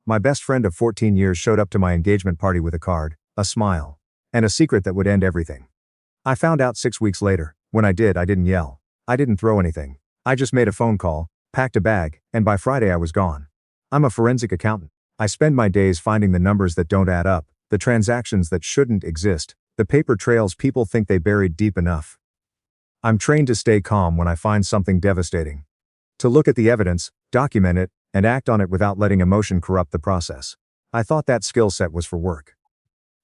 My best friend of 14 years showed up to my engagement party with a card, a smile, and a secret that would end everything. I found out 6 weeks later. When I didn't yell. I didn't throw anything. I just made a phone call, packed a bag, and by Friday I was gone. I'm a forensic accountant. I spend my days finding the numbers that don't add up, the transactions that shouldn't exist, the paper trails people think they buried deep enough. I'm trained to stay calm when I find something devastating. To look at the evidence, document it, and act on it without letting emotion corrupt the process. I thought that skill set was for work.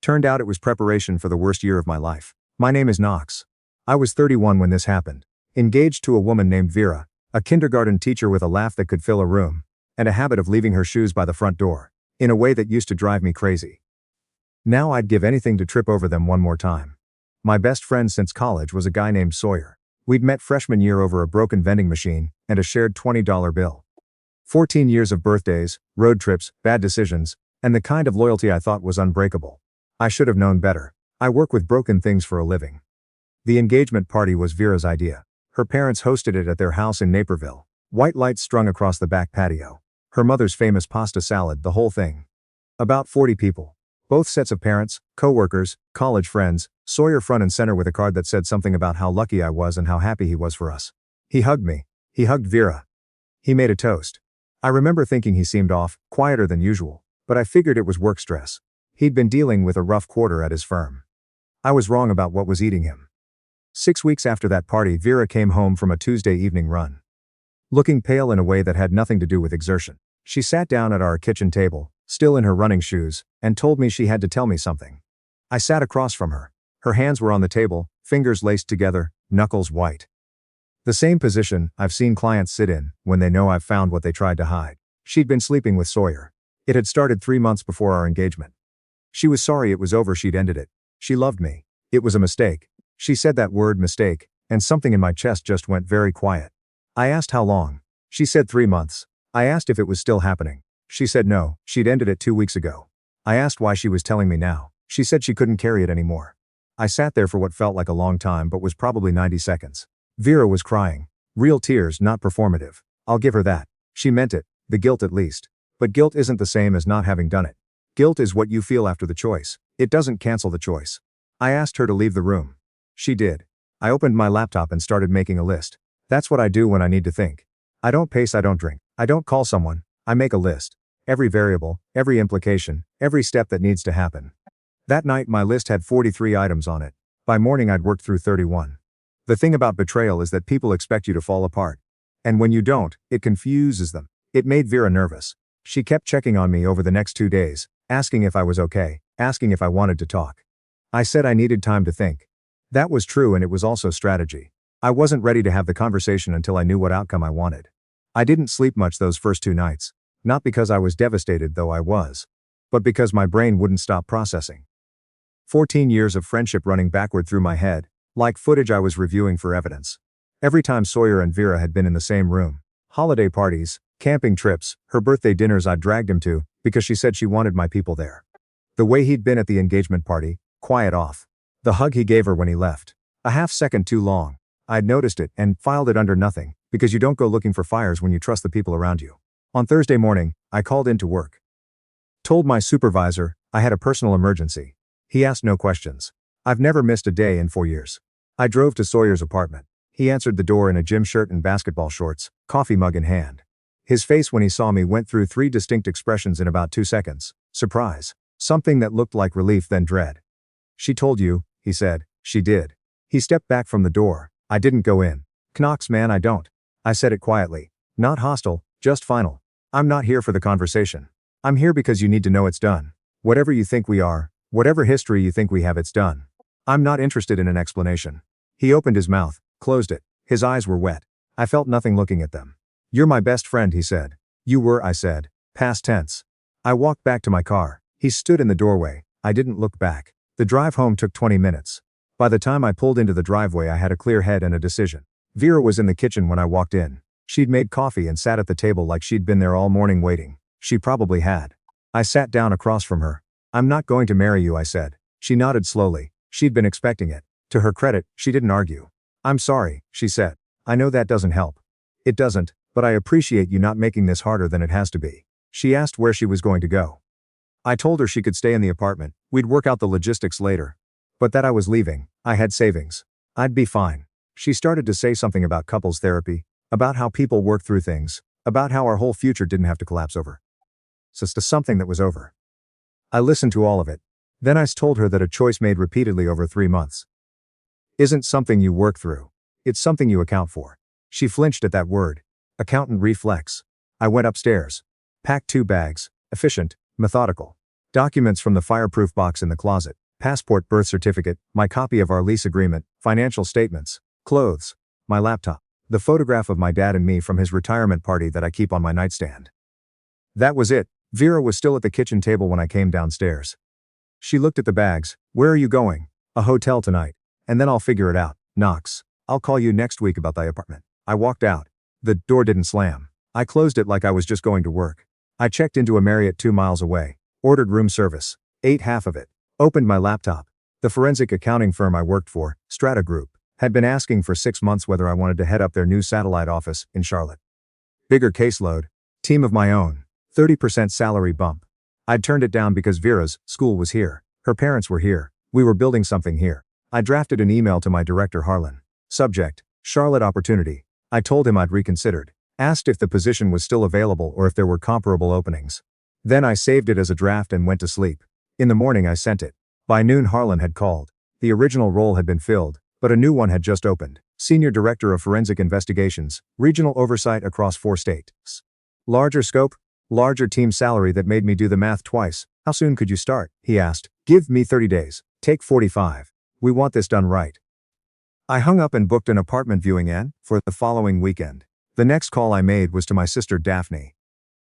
Turned out it was preparation for the worst year of my life. My name is Knox. I was 31 when this happened. Engaged to a woman named Vera, a kindergarten teacher with a laugh that could fill a room, and a habit of leaving her shoes by the front door, in a way that used to drive me crazy. Now I'd give anything to trip over them one more time. My best friend since college was a guy named Sawyer. We'd met freshman year over a broken vending machine and a shared $20 bill. 14 years of birthdays, road trips, bad decisions, and the kind of loyalty I thought was unbreakable. I should have known better. I work with broken things for a living. The engagement party was Vera's idea. Her parents hosted it at their house in Naperville. White lights strung across the back patio. Her mother's famous pasta salad, the whole thing. About 40 people. Both sets of parents, co-workers, college friends, Sawyer front and center with a card that said something about how lucky I was and how happy he was for us. He hugged me. He hugged Vera. He made a toast. I remember thinking he seemed off, quieter than usual, but I figured it was work stress. He'd been dealing with a rough quarter at his firm. I was wrong about what was eating him. 6 weeks after that party, Vera came home from a Tuesday evening run. Looking pale in a way that had nothing to do with exertion. She sat down at our kitchen table, still in her running shoes, and told me she had to tell me something. I sat across from her. Her hands were on the table, fingers laced together, knuckles white. The same position I've seen clients sit in when they know I've found what they tried to hide. She'd been sleeping with Sawyer. It had started 3 months before our engagement. She was sorry it was over. She'd ended it. She loved me. It was a mistake. She said that word, mistake, and something in my chest just went very quiet. I asked how long. She said 3 months. I asked if it was still happening. She said no, she'd ended it 2 weeks ago. I asked why she was telling me now. She said she couldn't carry it anymore. I sat there for what felt like a long time but was probably 90 seconds. Vera was crying. Real tears, not performative. I'll give her that. She meant it, the guilt at least. But guilt isn't the same as not having done it. Guilt is what you feel after the choice. It doesn't cancel the choice. I asked her to leave the room. She did. I opened my laptop and started making a list. That's what I do when I need to think. I don't pace, I don't drink. I don't call someone. I make a list. Every variable, every implication, every step that needs to happen. That night my list had 43 items on it. By morning I'd worked through 31. The thing about betrayal is that people expect you to fall apart. And when you don't, it confuses them. It made Vera nervous. She kept checking on me over the next 2 days, asking if I was okay, asking if I wanted to talk. I said I needed time to think. That was true, and it was also strategy. I wasn't ready to have the conversation until I knew what outcome I wanted. I didn't sleep much those first 2 nights. Not because I was devastated, though I was. But because my brain wouldn't stop processing. 14 years of friendship running backward through my head, like footage I was reviewing for evidence. Every time Sawyer and Vera had been in the same room. Holiday parties, camping trips, her birthday dinners I'd dragged him to, because she said she wanted my people there. The way he'd been at the engagement party, quiet off. The hug he gave her when he left. A half second too long. I'd noticed it and filed it under nothing, because you don't go looking for fires when you trust the people around you. On Thursday morning, I called in to work. Told my supervisor I had a personal emergency. He asked no questions. I've never missed a day in 4 years. I drove to Sawyer's apartment. He answered the door in a gym shirt and basketball shorts, coffee mug in hand. His face when he saw me went through 3 distinct expressions in about 2 seconds. Surprise. Something that looked like relief, then dread. She told you, he said. She did. He stepped back from the door. I didn't go in. Knox, man, I don't. I said it quietly. Not hostile, just final. I'm not here for the conversation. I'm here because you need to know it's done. Whatever you think we are, whatever history you think we have, it's done. I'm not interested in an explanation. He opened his mouth, closed it. His eyes were wet. I felt nothing looking at them. You're my best friend, he said. You were, I said. Past tense. I walked back to my car. He stood in the doorway. I didn't look back. The drive home took 20 minutes. By the time I pulled into the driveway, I had a clear head and a decision. Vera was in the kitchen when I walked in. She'd made coffee and sat at the table like she'd been there all morning waiting. She probably had. I sat down across from her. I'm not going to marry you, I said. She nodded slowly. She'd been expecting it. To her credit, she didn't argue. I'm sorry, she said. I know that doesn't help. It doesn't, but I appreciate you not making this harder than it has to be. She asked where she was going to go. I told her she could stay in the apartment, we'd work out the logistics later. But that I was leaving, I had savings. I'd be fine. She started to say something about couples therapy, about how people work through things, about how our whole future didn't have to collapse over. Just something that was over. I listened to all of it. Then I told her that a choice made repeatedly over 3 months isn't something you work through. It's something you account for. She flinched at that word. Accountant reflex. I went upstairs. Packed 2 bags. Efficient, methodical. Documents from the fireproof box in the closet. Passport, birth certificate, my copy of our lease agreement, financial statements, clothes, my laptop, the photograph of my dad and me from his retirement party that I keep on my nightstand. That was it. Vera was still at the kitchen table when I came downstairs. She looked at the bags. Where are you going? A hotel tonight. And then I'll figure it out. Knox. I'll call you next week about the apartment. I walked out. The door didn't slam. I closed it like I was just going to work. I checked into a Marriott 2 miles away. Ordered room service. Ate half of it. Opened my laptop. The forensic accounting firm I worked for, Strata Group, had been asking for 6 months whether I wanted to head up their new satellite office in Charlotte. Bigger caseload. Team of my own. 30% salary bump. I'd turned it down because Vera's school was here. Her parents were here. We were building something here. I drafted an email to my director Harlan. Subject, Charlotte opportunity. I told him I'd reconsidered. Asked if the position was still available or if there were comparable openings. Then I saved it as a draft and went to sleep. In the morning I sent it. By noon Harlan had called. The original role had been filled, but a new one had just opened. Senior Director of Forensic Investigations, regional oversight across 4 states. Larger scope, larger team salary that made me do the math twice. How soon could you start? He asked. Give me 30 days. Take 45. We want this done right. I hung up and booked an apartment viewing for the following weekend. The next call I made was to my sister Daphne.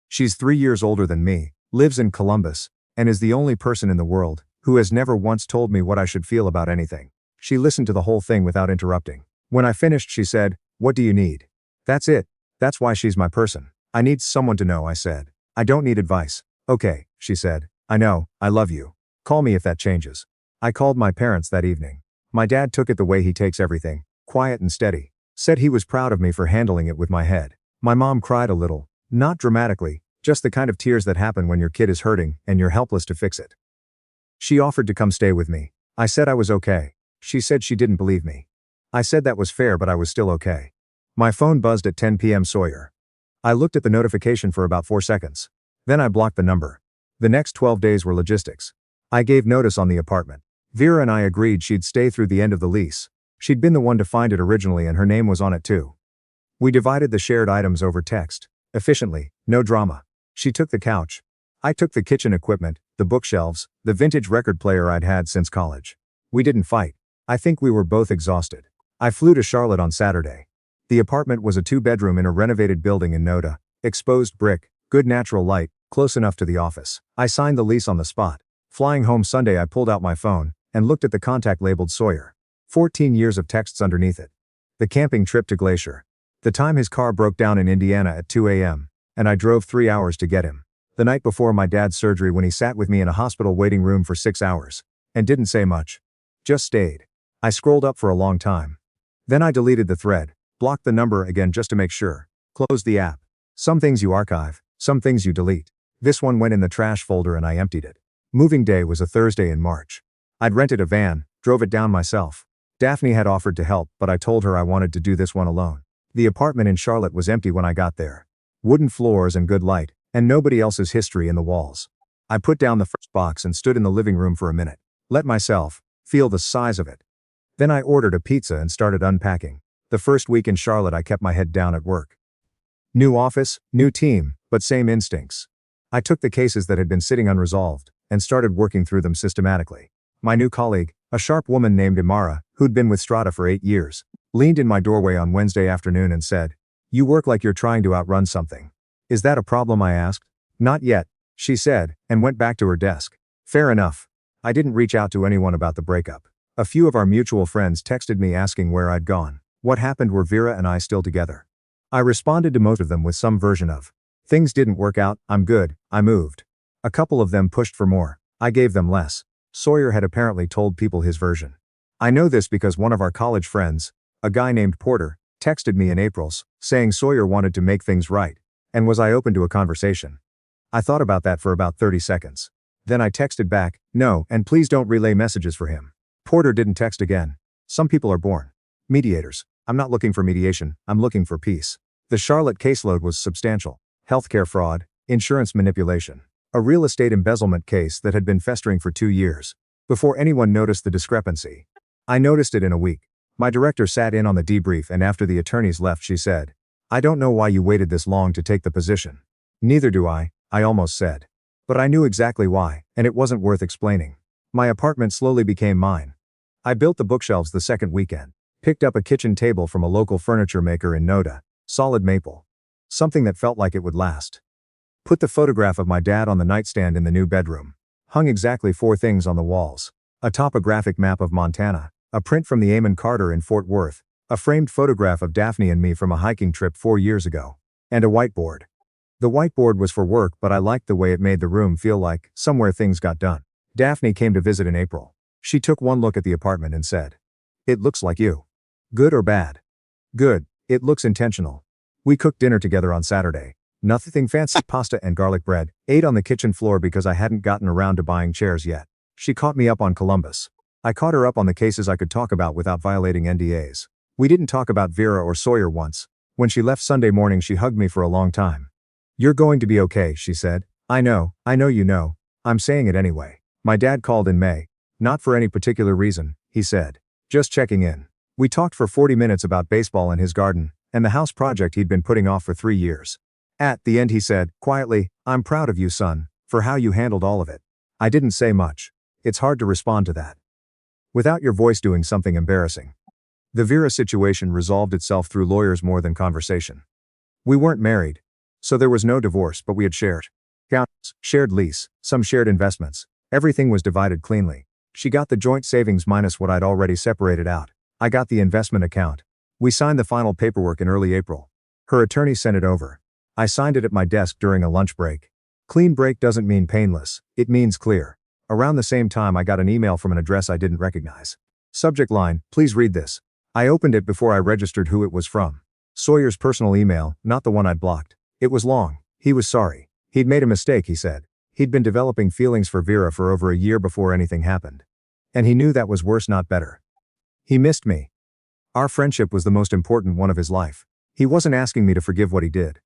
She's 3 years older than me, lives in Columbus, and is the only person in the world who has never once told me what I should feel about anything. She listened to the whole thing without interrupting. When I finished, she said, "What do you need?" That's it. That's why she's my person. I need someone to know, I said. I don't need advice. Okay, she said. I know, I love you. Call me if that changes. I called my parents that evening. My dad took it the way he takes everything, quiet and steady. Said he was proud of me for handling it with my head. My mom cried a little, not dramatically, just the kind of tears that happen when your kid is hurting and you're helpless to fix it. She offered to come stay with me. I said I was okay. She said she didn't believe me. I said that was fair, but I was still okay. My phone buzzed at 10 p.m. Sawyer. I looked at the notification for about 4 seconds. Then I blocked the number. The next 12 days were logistics. I gave notice on the apartment. Vera and I agreed she'd stay through the end of the lease. She'd been the one to find it originally and her name was on it too. We divided the shared items over text. Efficiently, no drama. She took the couch. I took the kitchen equipment, the bookshelves, the vintage record player I'd had since college. We didn't fight. I think we were both exhausted. I flew to Charlotte on Saturday. The apartment was a 2-bedroom in a renovated building in Noda, exposed brick, good natural light, close enough to the office. I signed the lease on the spot. Flying home Sunday, I pulled out my phone and looked at the contact labeled Sawyer. 14 years of texts underneath it. The camping trip to Glacier. The time his car broke down in Indiana at 2 a.m., and I drove 3 hours to get him. The night before my dad's surgery when he sat with me in a hospital waiting room for 6 hours. And didn't say much. Just stayed. I scrolled up for a long time. Then I deleted the thread, blocked the number again just to make sure, closed the app. Some things you archive, some things you delete. This one went in the trash folder and I emptied it. Moving day was a Thursday in March. I'd rented a van, drove it down myself. Daphne had offered to help, but I told her I wanted to do this one alone. The apartment in Charlotte was empty when I got there. Wooden floors and good light, and nobody else's history in the walls. I put down the first box and stood in the living room for a minute. Let myself feel the size of it. Then I ordered a pizza and started unpacking. The first week in Charlotte I kept my head down at work. New office, new team, but same instincts. I took the cases that had been sitting unresolved and started working through them systematically. My new colleague, a sharp woman named Imara, who'd been with Strata for 8 years, leaned in my doorway on Wednesday afternoon and said, "You work like you're trying to outrun something. Is that a problem?" I asked. "Not yet," she said, and went back to her desk. Fair enough. I didn't reach out to anyone about the breakup. A few of our mutual friends texted me asking where I'd gone. What happened? Were Vera and I still together? I responded to most of them with some version of, "Things didn't work out, I'm good, I moved." A couple of them pushed for more. I gave them less. Sawyer had apparently told people his version. I know this because one of our college friends, a guy named Porter, texted me in April, saying Sawyer wanted to make things right, and was I open to a conversation. I thought about that for about 30 seconds. Then I texted back, no, and please don't relay messages for him. Porter didn't text again. Some people are born mediators. I'm not looking for mediation, I'm looking for peace. The Charlotte caseload was substantial. Healthcare fraud, insurance manipulation, a real estate embezzlement case that had been festering for 2 years. Before anyone noticed the discrepancy. I noticed it in a week. My director sat in on the debrief, and after the attorneys left she said, I don't know why you waited this long to take the position. Neither do I almost said. But I knew exactly why, and it wasn't worth explaining. My apartment slowly became mine. I built the bookshelves the second weekend, picked up a kitchen table from a local furniture maker in Noda, solid maple. Something that felt like it would last. Put the photograph of my dad on the nightstand in the new bedroom. Hung exactly 4 things on the walls. A topographic map of Montana, a print from the Amon Carter in Fort Worth, a framed photograph of Daphne and me from a hiking trip 4 years ago, and a whiteboard. The whiteboard was for work, but I liked the way it made the room feel like somewhere things got done. Daphne came to visit in April. She took one look at the apartment and said, "It looks like you." Good or bad? Good. It looks intentional. We cooked dinner together on Saturday. Nothing fancy, pasta and garlic bread. Ate on the kitchen floor because I hadn't gotten around to buying chairs yet. She caught me up on Columbus. I caught her up on the cases I could talk about without violating NDAs. We didn't talk about Vera or Sawyer once. When she left Sunday morning, she hugged me for a long time. "You're going to be okay," she said. I know you know. I'm saying it anyway. My dad called in May. Not for any particular reason, he said. Just checking in. We talked for 40 minutes about baseball and his garden, and the house project he'd been putting off for 3 years. At the end he said, quietly, "I'm proud of you, son, for how you handled all of it." I didn't say much. It's hard to respond to that without your voice doing something embarrassing. The Vera situation resolved itself through lawyers more than conversation. We weren't married, so there was no divorce, but we had shared accounts, shared lease, some shared investments. Everything was divided cleanly. She got the joint savings minus what I'd already separated out. I got the investment account. We signed the final paperwork in early April. Her attorney sent it over. I signed it at my desk during a lunch break. Clean break doesn't mean painless, it means clear. Around the same time I got an email from an address I didn't recognize. Subject line, "Please read this." I opened it before I registered who it was from. Sawyer's personal email, not the one I'd blocked. It was long. He was sorry. He'd made a mistake, he said. He'd been developing feelings for Vera for over a year before anything happened. And he knew that was worse, not better. He missed me. Our friendship was the most important one of his life. He wasn't asking me to forgive what he did.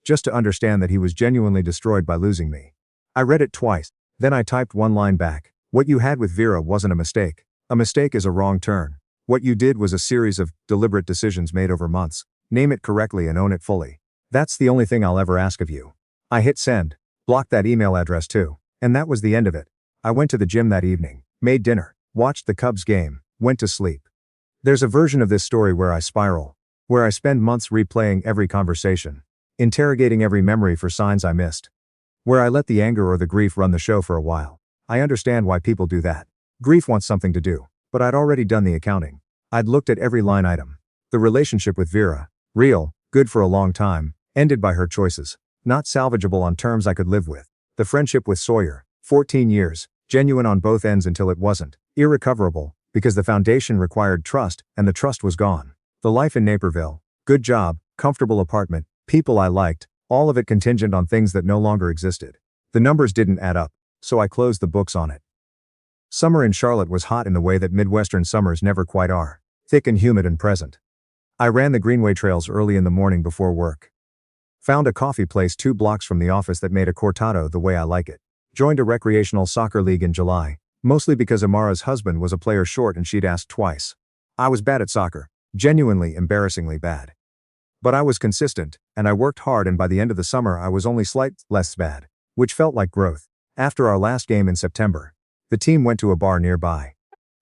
Just to understand that he was genuinely destroyed by losing me. I read it twice. Then I typed one line back. What you had with Vera wasn't a mistake. A mistake is a wrong turn. What you did was a series of deliberate decisions made over months. Name it correctly and own it fully. That's the only thing I'll ever ask of you. I hit send. Blocked that email address too. And that was the end of it. I went to the gym that evening, made dinner, watched the Cubs game, went to sleep. There's a version of this story where I spiral. Where I spend months replaying every conversation. Interrogating every memory for signs I missed. Where I let the anger or the grief run the show for a while. I understand why people do that. Grief wants something to do. But I'd already done the accounting. I'd looked at every line item. The relationship with Vera, real, good for a long time, ended by her choices. Not salvageable on terms I could live with. The friendship with Sawyer, 14 years, genuine on both ends until it wasn't. Irrecoverable, because the foundation required trust, and the trust was gone. The life in Naperville, good job, comfortable apartment, people I liked, all of it contingent on things that no longer existed. The numbers didn't add up, so I closed the books on it. Summer in Charlotte was hot in the way that Midwestern summers never quite are. Thick and humid and present. I ran the Greenway trails early in the morning before work. Found a coffee place 2 blocks from the office that made a cortado the way I like it. Joined a recreational soccer league in July, mostly because Amara's husband was a player short and she'd asked twice. I was bad at soccer, genuinely embarrassingly bad. But I was consistent, and I worked hard, and by the end of the summer I was only slightly less bad, which felt like growth. After our last game in September, the team went to a bar nearby.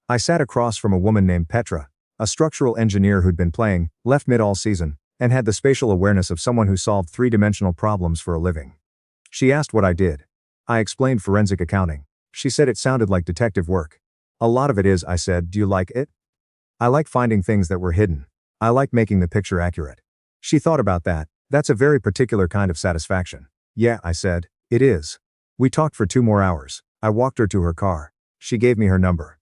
I sat across from a woman named Petra, a structural engineer who'd been playing left mid all season, and had the spatial awareness of someone who solved 3-dimensional problems for a living. She asked what I did. I explained forensic accounting. She said it sounded like detective work. A lot of it is, I said. Do you like it? I like finding things that were hidden. I like making the picture accurate. She thought about that. That's a very particular kind of satisfaction. Yeah, I said, it is. We talked for 2 more hours. I walked her to her car. She gave me her number.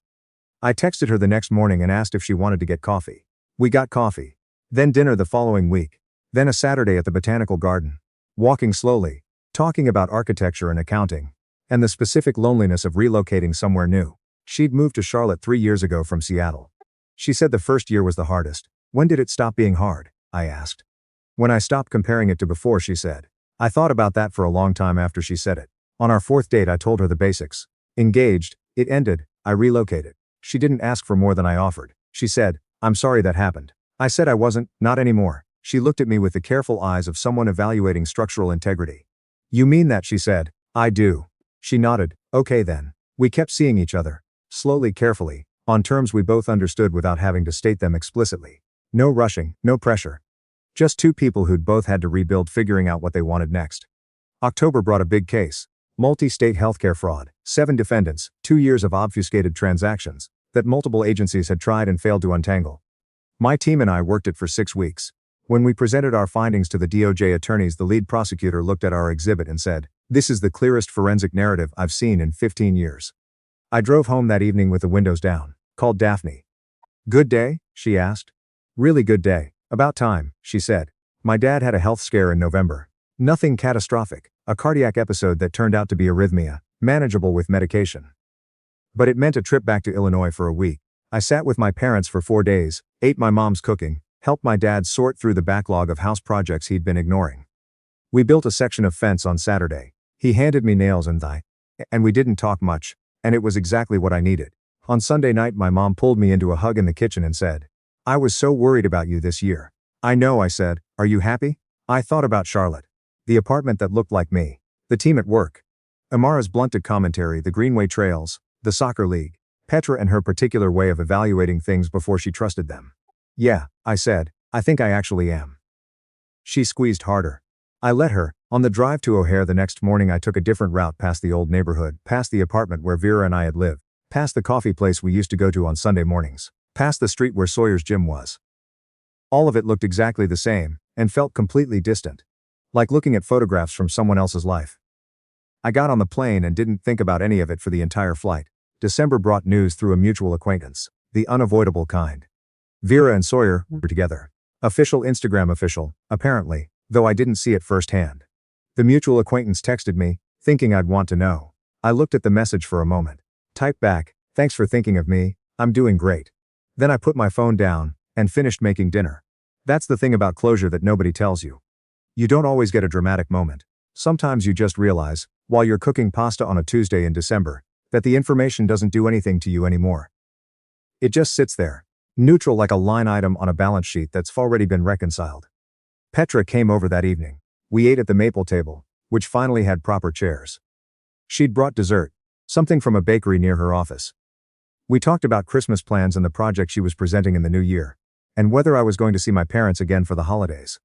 I texted her the next morning and asked if she wanted to get coffee. We got coffee. Then dinner the following week. Then a Saturday at the Botanical Garden. Walking slowly. talking about architecture and accounting, and the specific loneliness of relocating somewhere new. She'd moved to Charlotte 3 years ago from Seattle. She said the first year was the hardest. When did it stop being hard? I asked. When I stopped comparing it to before, she said. I thought about that for a long time after she said it. On our 4th date, I told her the basics. Engaged, it ended, I relocated. She didn't ask for more than I offered. She said, I'm sorry that happened. I said I wasn't, not anymore. She looked at me with the careful eyes of someone evaluating structural integrity. You mean that? She said. I do. She nodded. Okay then. We kept seeing each other. Slowly, carefully, on terms we both understood without having to state them explicitly. No rushing, no pressure. Just two people who'd both had to rebuild, figuring out what they wanted next. October brought a big case. Multi-state healthcare fraud, 7 defendants, 2 years of obfuscated transactions that multiple agencies had tried and failed to untangle. My team and I worked it for 6 weeks. When we presented our findings to the DOJ attorneys, the lead prosecutor looked at our exhibit and said, "This is the clearest forensic narrative I've seen in 15 years." I drove home that evening with the windows down, called Daphne. Good day? She asked. Really good day. About time, she said. My dad had a health scare in November. Nothing catastrophic, a cardiac episode that turned out to be arrhythmia, manageable with medication. But it meant a trip back to Illinois for a week. I sat with my parents for 4 days, ate my mom's cooking, helped my dad sort through the backlog of house projects he'd been ignoring. We built a section of fence on Saturday. He handed me nails and we didn't talk much, and it was exactly what I needed. On Sunday night, my mom pulled me into a hug in the kitchen and said, "I was so worried about you this year." I know, I said. Are you happy? I thought about Charlotte. The apartment that looked like me. The team at work. Amara's blunted commentary, the Greenway trails, the soccer league. Petra and her particular way of evaluating things before she trusted them. Yeah, I said, I think I actually am. She squeezed harder. I let her. On the drive to O'Hare the next morning, I took a different route past the old neighborhood, past the apartment where Vera and I had lived, past the coffee place we used to go to on Sunday mornings, past the street where Sawyer's gym was. All of it looked exactly the same, and felt completely distant. Like looking at photographs from someone else's life. I got on the plane and didn't think about any of it for the entire flight. December brought news through a mutual acquaintance, the unavoidable kind. Vera and Sawyer were together. Official Instagram official, apparently, though I didn't see it firsthand. The mutual acquaintance texted me, thinking I'd want to know. I looked at the message for a moment. Typed back, "Thanks for thinking of me, I'm doing great." Then I put my phone down, and finished making dinner. That's the thing about closure that nobody tells you. You don't always get a dramatic moment. Sometimes you just realize, while you're cooking pasta on a Tuesday in December, that the information doesn't do anything to you anymore. It just sits there, neutral like a line item on a balance sheet that's already been reconciled. Petra came over that evening. We ate at the maple table, which finally had proper chairs. She'd brought dessert, something from a bakery near her office. We talked about Christmas plans and the project she was presenting in the new year, and whether I was going to see my parents again for the holidays.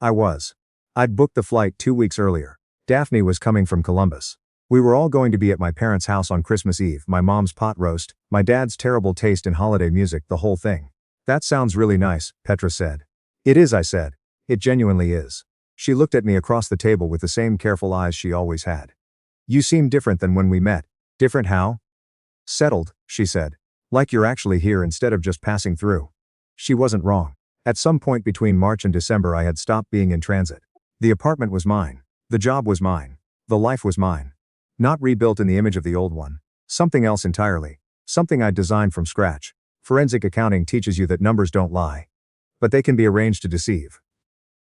I was. I'd booked the flight 2 weeks earlier. Daphne was coming from Columbus. We were all going to be at my parents' house on Christmas Eve, my mom's pot roast, my dad's terrible taste in holiday music, the whole thing. That sounds really nice, Petra said. It is, I said. It genuinely is. She looked at me across the table with the same careful eyes she always had. You seem different than when we met. Different how? Settled, she said. Like you're actually here instead of just passing through. She wasn't wrong. At some point between March and December, I had stopped being in transit. The apartment was mine. The job was mine. The life was mine. Not rebuilt in the image of the old one. Something else entirely. Something I'd designed from scratch. Forensic accounting teaches you that numbers don't lie. But they can be arranged to deceive.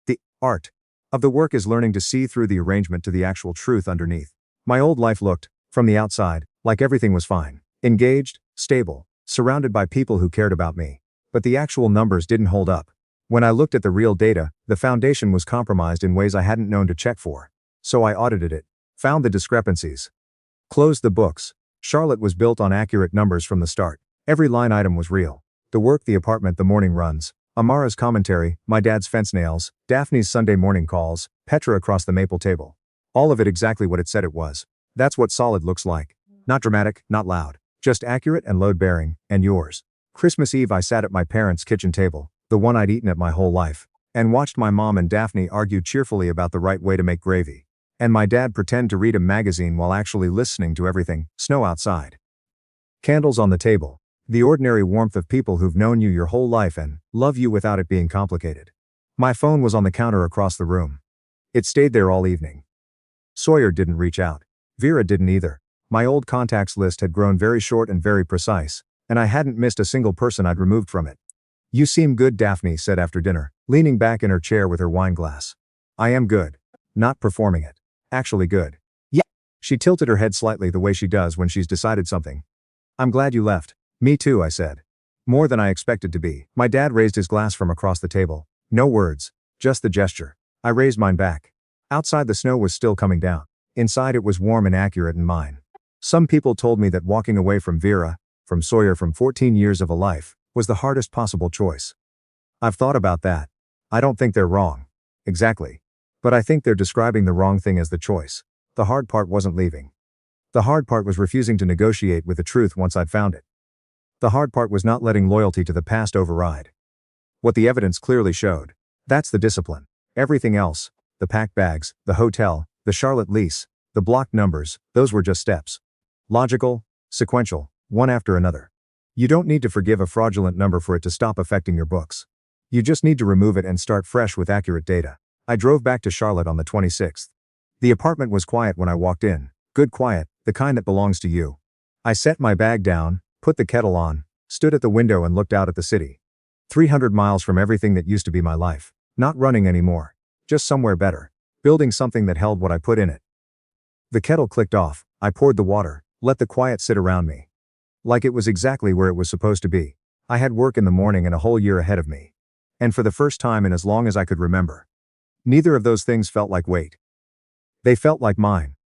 The art of the work is learning to see through the arrangement to the actual truth underneath. My old life looked, from the outside, like everything was fine. Engaged, stable, surrounded by people who cared about me. But the actual numbers didn't hold up. When I looked at the real data, the foundation was compromised in ways I hadn't known to check for. So I audited it. Found the discrepancies. Closed the books. Charlotte was built on accurate numbers from the start. Every line item was real. The work, the apartment, the morning runs. Amara's commentary, my dad's fence nails, Daphne's Sunday morning calls, Petra across the maple table. All of it exactly what it said it was. That's what solid looks like. Not dramatic, not loud. Just accurate and load-bearing, and yours. Christmas Eve I sat at my parents' kitchen table, the one I'd eaten at my whole life, and watched my mom and Daphne argue cheerfully about the right way to make gravy. And my dad pretend to read a magazine while actually listening to everything, snow outside. Candles on the table. The ordinary warmth of people who've known you your whole life and love you without it being complicated. My phone was on the counter across the room. It stayed there all evening. Sawyer didn't reach out. Vera didn't either. My old contacts list had grown very short and very precise, and I hadn't missed a single person I'd removed from it. "You seem good," Daphne said after dinner, leaning back in her chair with her wine glass. "I am good. Not performing it. Actually good." "Yeah." She tilted her head slightly the way she does when she's decided something. "I'm glad you left." "Me too," I said. "More than I expected to be." My dad raised his glass from across the table. No words. Just the gesture. I raised mine back. Outside the snow was still coming down. Inside it was warm and accurate in mine. Some people told me that walking away from Vera, from Sawyer, from 14 years of a life, was the hardest possible choice. I've thought about that. I don't think they're wrong. Exactly. But I think they're describing the wrong thing as the choice. The hard part wasn't leaving. The hard part was refusing to negotiate with the truth once I'd found it. The hard part was not letting loyalty to the past override what the evidence clearly showed. That's the discipline. Everything else, the packed bags, the hotel, the Charlotte lease, the blocked numbers, those were just steps. Logical, sequential, one after another. You don't need to forgive a fraudulent number for it to stop affecting your books. You just need to remove it and start fresh with accurate data. I drove back to Charlotte on the 26th. The apartment was quiet when I walked in. Good quiet, the kind that belongs to you. I set my bag down, put the kettle on, stood at the window and looked out at the city. 300 miles from everything that used to be my life. Not running anymore. Just somewhere better. Building something that held what I put in it. The kettle clicked off. I poured the water, let the quiet sit around me. Like it was exactly where it was supposed to be. I had work in the morning and a whole year ahead of me. And for the first time in as long as I could remember. Neither of those things felt like weight. They felt like mine.